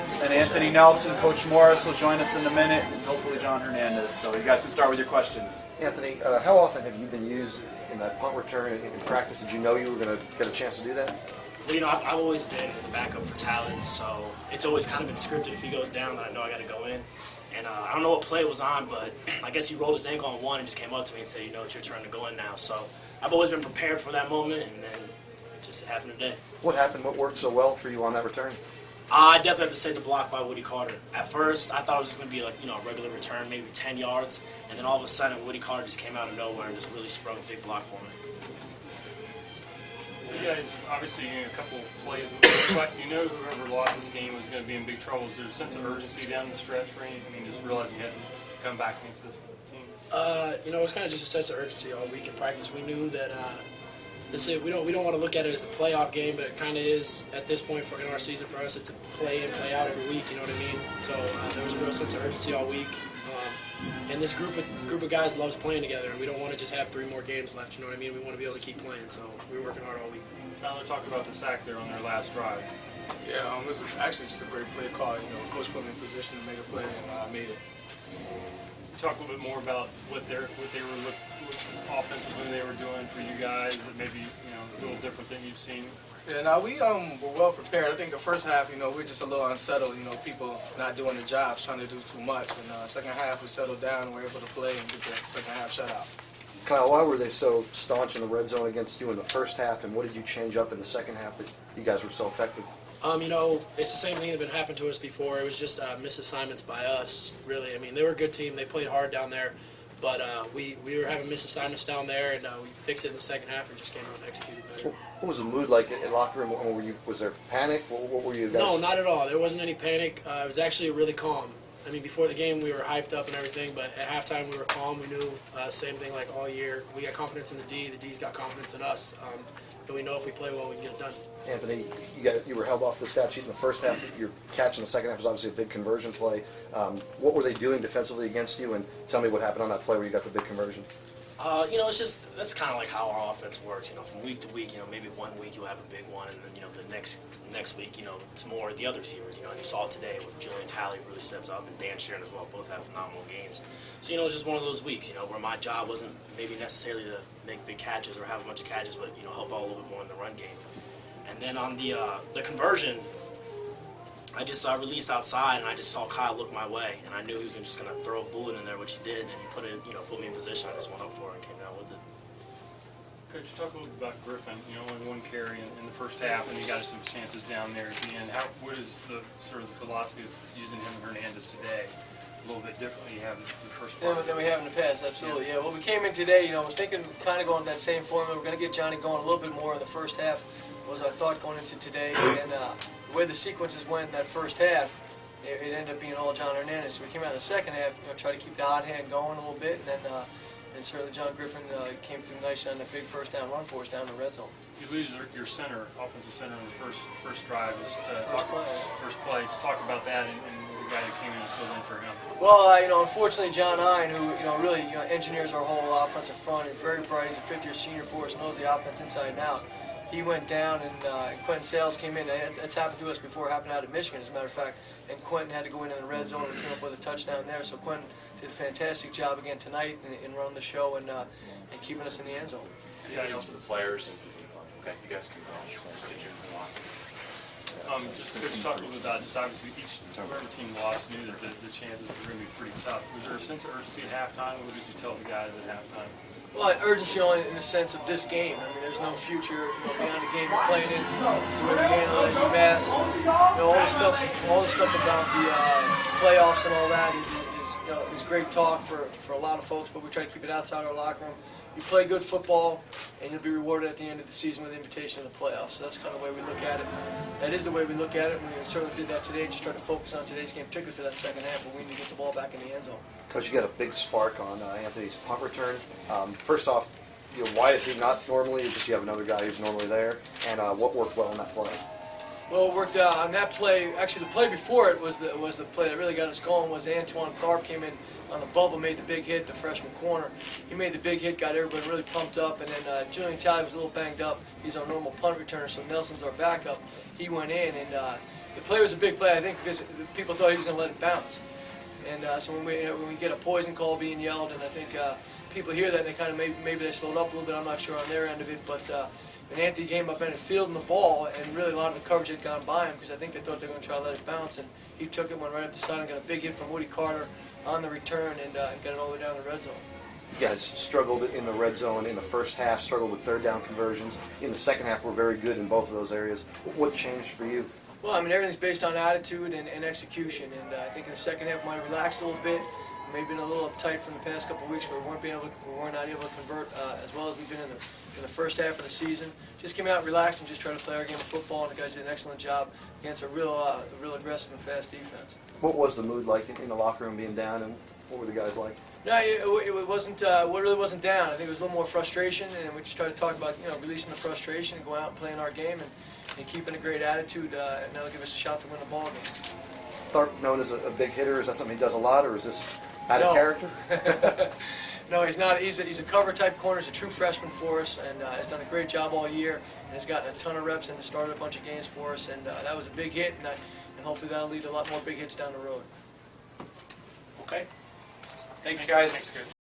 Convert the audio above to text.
questions. And Anthony Nelson, Coach Morris will join us in a minute, and hopefully John Hernandez. So you guys can start with your questions. Anthony, how often have you been used in that punt return in practice? Did you know you were going to get a chance to do that? Well, you know, I've always been the backup for Talon, so it's always kind of been scripted. If he goes down, then I know I got to go in. And I don't know what play it was on, but I guess he rolled his ankle on one and just came up to me and said, you know, it's your turn to go in now. So I've always been prepared for that moment, and then it just happened today. What happened? What worked so well for you on that return? I definitely have to say the block by Woody Carter. At first, I thought it was just going to be like, you know, a regular return, maybe 10 yards, and then all of a sudden, Woody Carter just came out of nowhere and just really sprung a big block for me. You guys, obviously, a couple plays, but you know whoever lost this game was going to be in big trouble. Is there a sense of urgency down the stretch for you? I mean, just realizing you had to come back against this team? You know, it was kind of just a sense of urgency all week in practice. We knew that we don't want to look at it as a playoff game, but it kind of is at this point in our season for us. It's a play in, play out every week. You know what I mean? So there was a real sense of urgency all week. And this group of guys loves playing together, and we don't want to just have 3 more games left. You know what I mean? We want to be able to keep playing. So we were working hard all week. Tyler, talk about the sack there on their last drive. Yeah, it was actually just a great play call. You know, coach put me in position to make a play, and I made it. Talk a little bit more about what they were offensively they were doing for you guys that maybe, you know, a little different than you've seen. Yeah, now we were well prepared. I think the first half, you know, we were just a little unsettled. You know, people not doing their jobs, trying to do too much. And second half, we settled down and were able to play and get the second half shutout. Kyle, why were they so staunch in the red zone against you in the first half, and what did you change up in the second half that you guys were so effective? You know, it's the same thing that had been happening to us before. It was just misassignments by us, really. I mean, they were a good team. They played hard down there. But we were having misassignments down there, and we fixed it in the second half and just came out and executed better. What was the mood like in locker room? Was there panic? What were you guys? No, not at all. There wasn't any panic. It was actually really calm. I mean, before the game we were hyped up and everything, but at halftime we were calm. We knew same thing like all year. We got confidence in the D's got confidence in us, and we know if we play well we can get it done. Anthony, you were held off the stat sheet in the first half. Your catch in the second half was obviously a big conversion play. What were they doing defensively against you? And tell me what happened on that play where you got the big conversion. You know, that's kind of like how our offense works. You know, from week to week, you know, maybe one week you'll have a big one, and then, you know, the next week, you know, it's more the other receivers. You know, and you saw it today with Julian Talley really steps up, and Dan Sharon as well. Both have phenomenal games. So, you know, it's just one of those weeks, you know, where my job wasn't maybe necessarily to make big catches or have a bunch of catches, but, you know, help out a little bit more in the run game. And then on the conversion, I just released outside, and I just saw Kyle look my way, and I knew he was just going to throw a bullet in there, which he did, and he put me in position. I just went up for it and came down with it. Coach, talk a little bit about Griffin. You know, only one carry in the first half, and you got some chances down there at the end. What is the sort of the philosophy of using him and Hernandez today? A little bit differently you have the first part. Than we have in the past, absolutely. Yeah. Well, we came in today, you know, thinking kind of going that same formula. We're going to get Johnny going a little bit more in the first half. Was our thought going into today, and the way the sequences went in that first half, it ended up being all John Hernandez. So we came out in the second half, you know, tried to keep the hot hand going a little bit, and certainly John Griffin came through nicely on the big first down run for us down the red zone. You lose your center, offensive center, in the first drive. First play. Just talk about that and the guy that came in and filled in for him. Well, you know, unfortunately, John Hine, who really engineers our whole offensive front, is very bright. He's a fifth-year senior for us, knows the offense inside and out. He went down, and Quentin Sales came in. That's happened to us before. It happened out of Michigan, as a matter of fact. And Quentin had to go in the red zone and came up with a touchdown there. So Quentin did a fantastic job again tonight in running the show and keeping us in the end zone. Anything else for the players? Okay, you guys can go. Just to talk a little bit about, just obviously whoever team lost knew that the chances were going to be pretty tough. Was there a sense of urgency at halftime? What did you tell the guys at halftime? Well, urgency only in the sense of this game. I mean, there's no future, you know, beyond the game we're playing in. So we handle it at UMass. You know, all the stuff about the playoffs and all that is great talk for a lot of folks, but we try to keep it outside our locker room. You play good football, and you'll be rewarded at the end of the season with an invitation to the playoffs. So that's kind of the way we look at it. That is the way we look at it. We certainly did that today. Just try to focus on today's game, particularly for that second half, where we need to get the ball back in the end zone. Coach, you got a big spark on Anthony's punt return. First off, why is he not normally? Just you have another guy who's normally there, and what worked well in that play? Well, it worked on that play. Actually, the play before it was the play that really got us going. Was Antoine Tharp came in on the bubble, made the big hit, the freshman corner. He made the big hit, got everybody really pumped up, and then Julian Talley was a little banged up. He's our normal punt returner, so Nelson's our backup. He went in, and the play was a big play. I think because people thought he was going to let it bounce. And so when we get a poison call being yelled, and I think people hear that, and they kind of maybe they slowed up a little bit. I'm not sure on their end of it, but when Anthony came up and fielding the ball, and really a lot of the coverage had gone by him because I think they thought they were going to try to let it bounce, and he took it, went right up the side, and got a big hit from Woody Carter on the return, and got it all the way down the red zone. You guys struggled in the red zone in the first half, struggled with third down conversions. In the second half, were very good in both of those areas. What changed for you? Well, I mean, everything's based on attitude and execution, and I think in the second half we might have relaxed a little bit. Maybe been a little uptight from the past couple of weeks where we were not able to convert as well as we've been in the first half of the season. Just came out, relaxed, and just tried to play our game of football, and the guys did an excellent job against a real aggressive and fast defense. What was the mood like in the locker room being down, and what were the guys like? No, it wasn't. It really wasn't down. I think it was a little more frustration, and we just tried to talk about releasing the frustration and going out and playing our game and keeping a great attitude, and that'll give us a shot to win the ball game. Is Tharp known as a big hitter? Is that something he does a lot, or is this out of character? No, he's not. He's a cover type corner. He's a true freshman for us, and has done a great job all year, and has gotten a ton of reps and has started a bunch of games for us, and that was a big hit, and hopefully that'll lead to a lot more big hits down the road. Okay. Thanks, guys. Thanks, Coach.